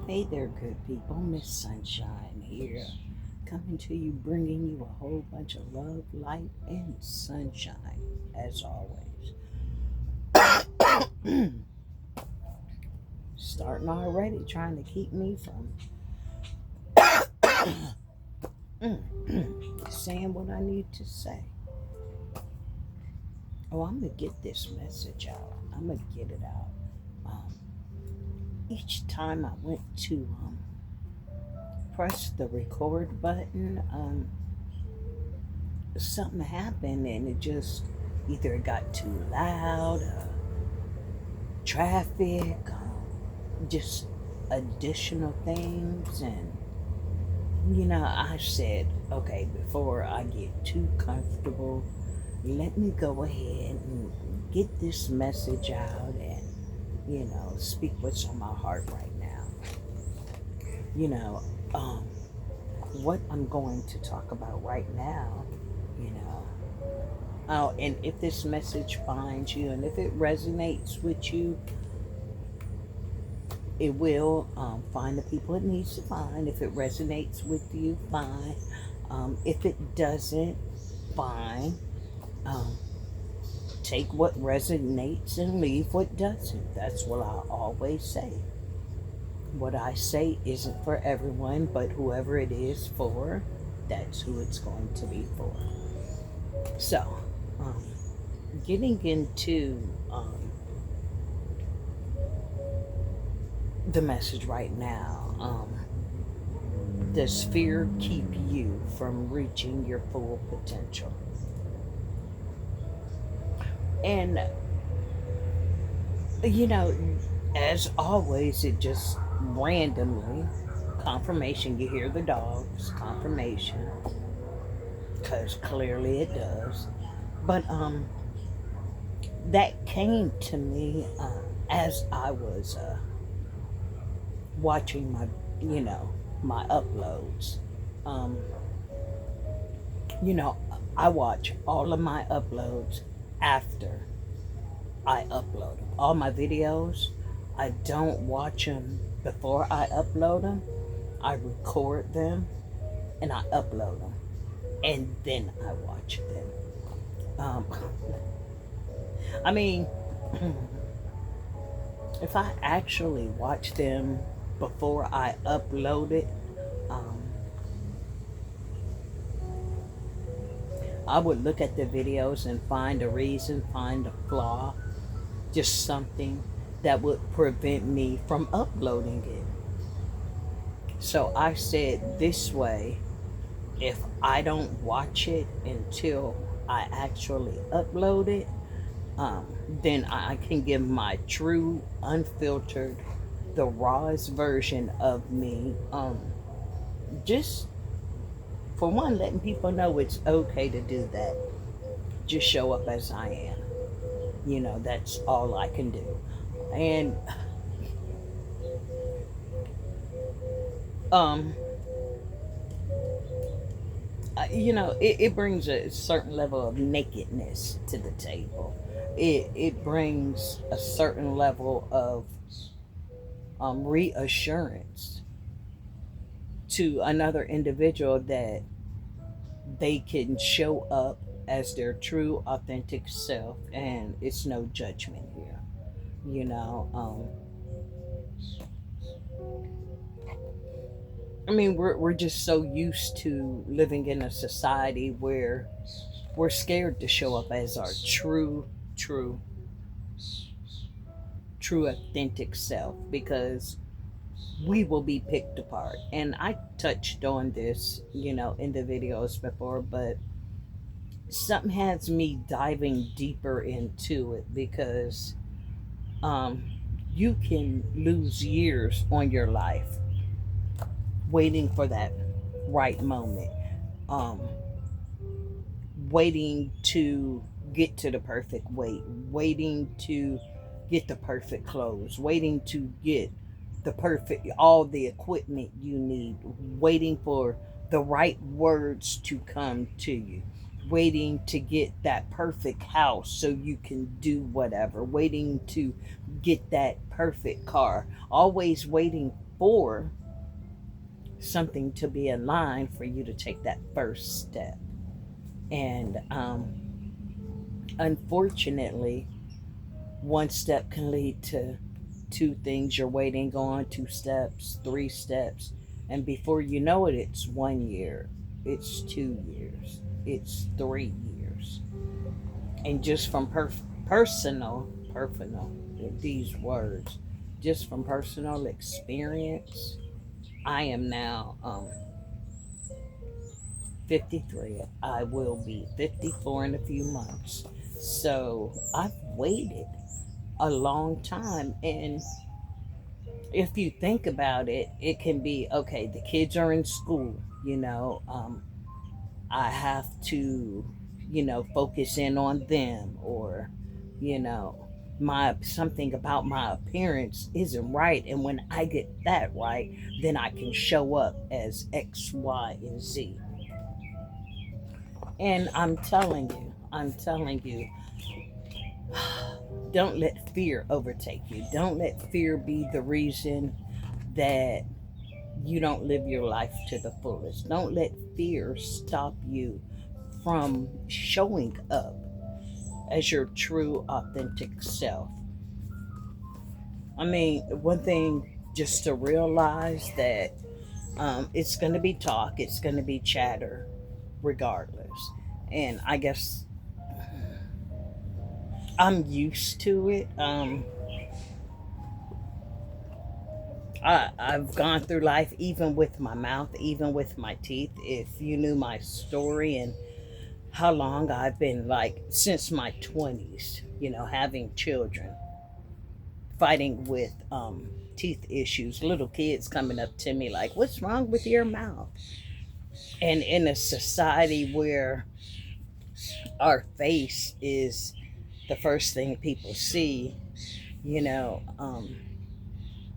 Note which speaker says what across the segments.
Speaker 1: Hey there, good people. Miss Sunshine here, coming to you, bringing you a whole bunch of love, light, and sunshine, as always. Starting already, trying to keep me from saying what I need to say. Oh, I'm gonna get this message out. I'm gonna get it out. Um, each time I went to press the record button, something happened and it just either it got too loud, traffic, just additional things. And I said, okay, before I get too comfortable, let me go ahead and get this message out and speak what's on my heart right now. you know um, what I'm going to talk about right now, you know oh, and if this message finds you and if it resonates with you, it will find the people it needs to find. If it resonates with you, fine. If it doesn't, fine. Um, take what resonates and leave what doesn't. That's what I always say. What I say isn't for everyone, but whoever it is for, that's who it's going to be for. So, um, getting into the message right now. Does fear keep you from reaching your full potential? And, you know, as always, it just randomly, confirmation, you hear the dogs, confirmation, because clearly it does. But that came to me as I was watching my uploads. Um, you know, I watch all of my uploads after I upload them. All my videos, I don't watch them before I upload them. I record them and I upload them, and then I watch them. Um, I mean, if I actually watch them before I upload it, um, I would look at the videos and find a reason, find a flaw, just something that would prevent me from uploading it. So I said this way, if I don't watch it until I actually upload it, then I can give my true, unfiltered, the rawest version of me. Just for one, letting people know it's okay to do that. Just show up as I am. That's all I can do. And um, it brings a certain level of nakedness to the table. It brings a certain level of reassurance to another individual that they can show up as their true, authentic self, and it's no judgment here. You know, I mean, we're just so used to living in a society where we're scared to show up as our true, true, authentic self because we will be picked apart. And I touched on this, in the videos before, but something has me diving deeper into it because um, you can lose years on your life waiting for that right moment, um, waiting to get to the perfect weight, waiting to get the perfect clothes, waiting to get all the equipment you need, waiting for the right words to come to you, waiting to get that perfect house so you can do whatever, waiting to get that perfect car, always waiting for something to be in line for you to take that first step. And unfortunately, one step can lead to two things you're waiting on, two steps, three steps, and before you know it, it's 1 year, it's 2 years, it's 3 years. And just from personal, these words, just from personal experience, I am now 53. I will be 54 in a few months. So I've waited a long time. And if you think about it, it can be okay, the kids are in school, I have to, focus in on them, or, you know, my something about my appearance isn't right. And when I get that right, then I can show up as X, Y, and Z. And I'm telling you, don't let fear overtake you. Don't let fear be the reason that you don't live your life to the fullest. Don't let fear stop you from showing up as your true, authentic self. I mean, one thing just to realize that it's going to be talk, it's going to be chatter regardless. And I guess I'm used to it. I've gone through life even with my mouth, even with my teeth. If you knew my story and how long I've been, like, since my 20s, having children, fighting with teeth issues, little kids coming up to me like, "What's wrong with your mouth?" And in a society where our face is the first thing people see, you know, um,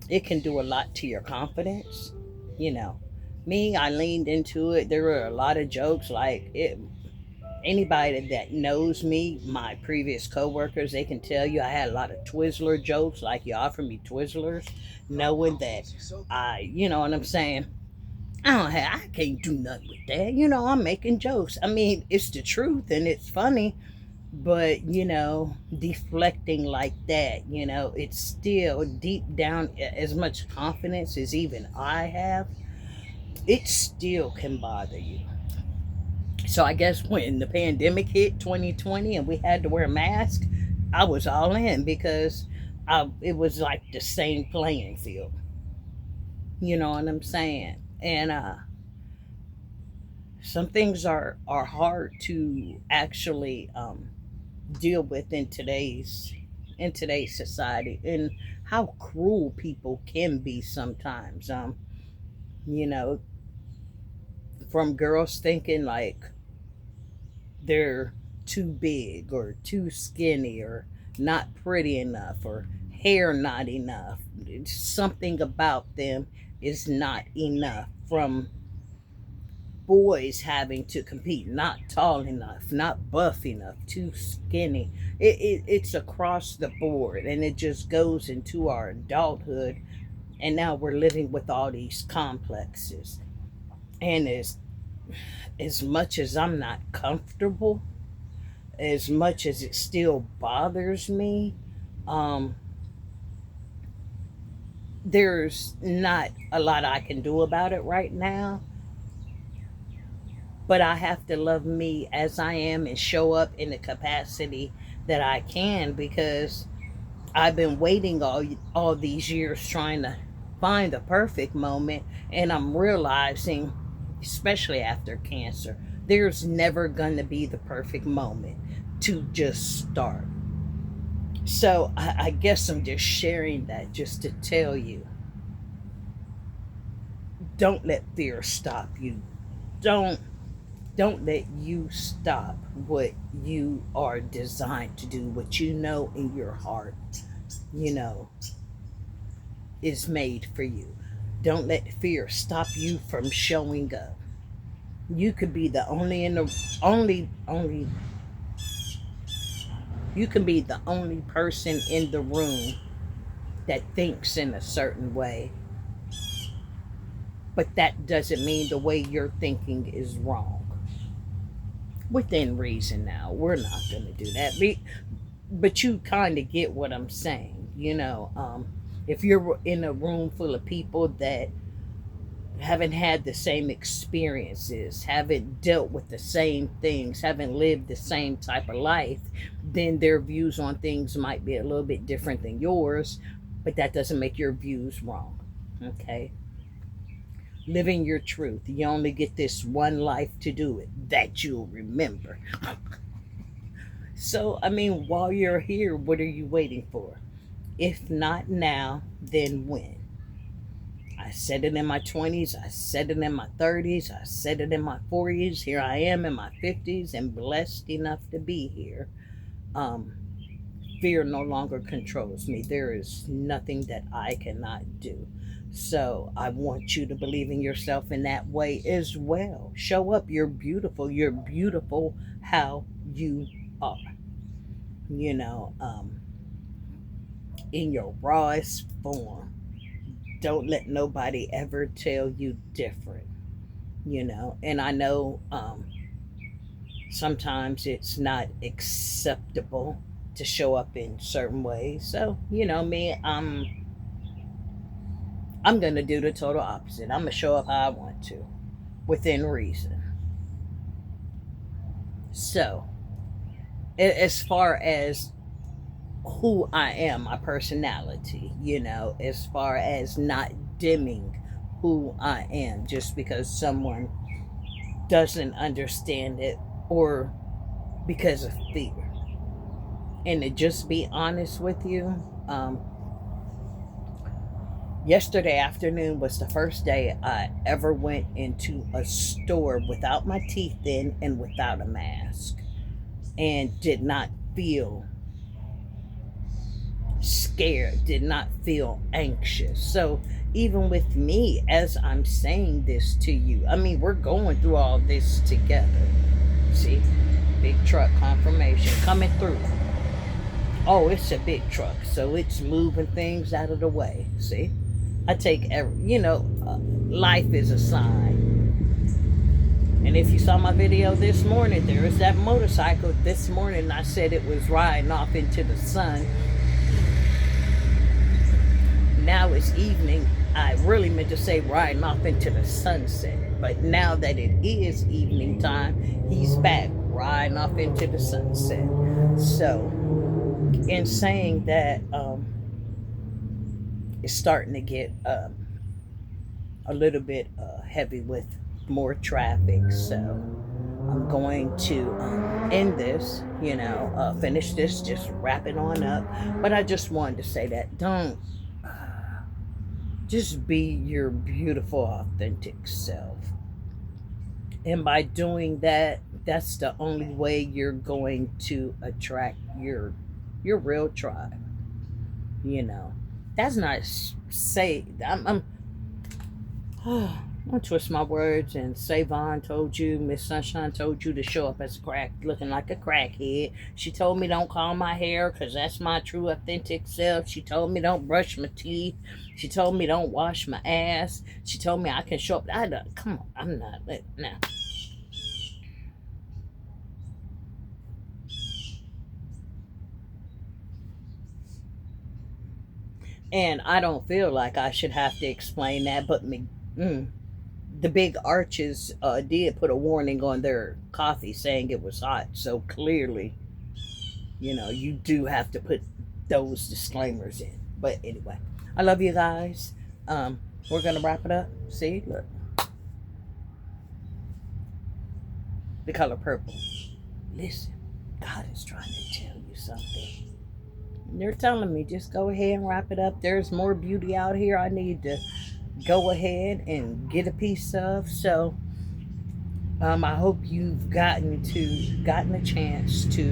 Speaker 1: it can do a lot to your confidence. You know, me, I leaned into it. There were a lot of jokes like it. Anybody that knows me, my previous coworkers, they can tell you I had a lot of Twizzler jokes. Like, you offer me Twizzlers, knowing that you know what I'm saying. I can't do nothing with that. I'm making jokes. I mean, it's the truth and it's funny, but deflecting like that, it's still deep down, as much confidence as even I have, it still can bother you. So I guess when the pandemic hit 2020 and we had to wear a mask, I was all in because it was like the same playing field. You know what I'm saying? And some things are hard to actually deal with in today's society, and how cruel people can be sometimes. You know, from girls thinking like they're too big or too skinny or not pretty enough or hair not enough. Something about them is not enough. From boys having to compete, not tall enough, not buff enough, too skinny. It's across the board, and it just goes into our adulthood. And now we're living with all these complexes. And as much as I'm not comfortable, as much as it still bothers me, um, there's not a lot I can do about it right now. But I have to love me as I am and show up in the capacity that I can, because I've been waiting all these years trying to find the perfect moment, and I'm realizing, especially after cancer, there's never going to be the perfect moment to just start. So I guess I'm just sharing that just to tell you, don't let fear stop you. Don't let you stop what you are designed to do, what you know in your heart, you know, is made for you. Don't let fear stop you from showing up. You could be the only in the only you can be the only person in the room that thinks in a certain way, but that doesn't mean the way you're thinking is wrong. Within reason now. We're not going to do that. But you kind of get what I'm saying. If you're in a room full of people that haven't had the same experiences, haven't dealt with the same things, haven't lived the same type of life, then their views on things might be a little bit different than yours, but that doesn't make your views wrong. Okay? Living your truth. You only get this one life to do it, that you'll remember. So, I mean, while you're here, what are you waiting for? If not now, then when? I said it in my 20s, I said it in my 30s, I said it in my 40s. Here I am in my 50s and blessed enough to be here. Um, Fear no longer controls me. There is nothing that I cannot do. So I want you to believe in yourself in that way as well. Show up. You're beautiful. You're beautiful how you are. You know, um, in your rawest form. Don't let nobody ever tell you different. And I know sometimes it's not acceptable to show up in certain ways. So, me, I'm gonna do the total opposite. I'm gonna show up how I want to, within reason. So, as far as who I am, my personality, as far as not dimming who I am just because someone doesn't understand it or because of fear. And to just be honest with you, yesterday afternoon was the first day I ever went into a store without my teeth in and without a mask and did not feel scared, did not feel anxious. So, even with me, as I'm saying this to you, I mean, we're going through all this together. See, big truck confirmation coming through. Oh, it's a big truck, so it's moving things out of the way. See, I take life is a sign. And if you saw my video this morning, there is that motorcycle. This morning I said it was riding off into the sun. Now it's evening. I really meant to say riding off into the sunset. But now that it is evening time, he's back riding off into the sunset. So, in saying that, it's starting to get a little bit heavy with more traffic. So, I'm going to end this, finish this, just wrap it on up. But I just wanted to say that don't just be your beautiful, authentic self. And by doing that, that's the only way you're going to attract your real tribe. You know, that's not say I'm gonna twist my words and say Vaughn told you, Miss Sunshine told you to show up as a crack, looking like a crackhead. She told me don't comb my hair because that's my true authentic self. She told me don't brush my teeth. She told me don't wash my ass. She told me I can show up. Come on, I'm not. Now. And I don't feel like I should have to explain that, but the big arches did put a warning on their coffee saying it was hot. So clearly, you do have to put those disclaimers in. But anyway, I love you guys. We're going to wrap it up. See, look. The color purple. Listen, God is trying to tell you something. They're telling me just go ahead and wrap it up. There's more beauty out here I need to go ahead and get a piece of. So I hope you've gotten a chance to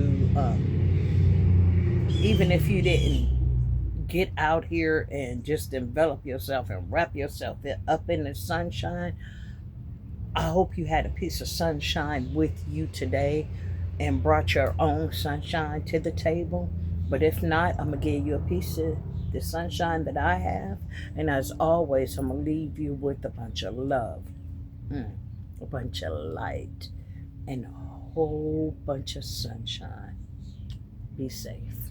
Speaker 1: even if you didn't get out here and just envelop yourself and wrap yourself up in the sunshine. I hope you had a piece of sunshine with you today and brought your own sunshine to the table. But if not, I'm going to give you a piece of the sunshine that I have. And as always, I'm going to leave you with a bunch of love, a bunch of light, and a whole bunch of sunshine. Be safe.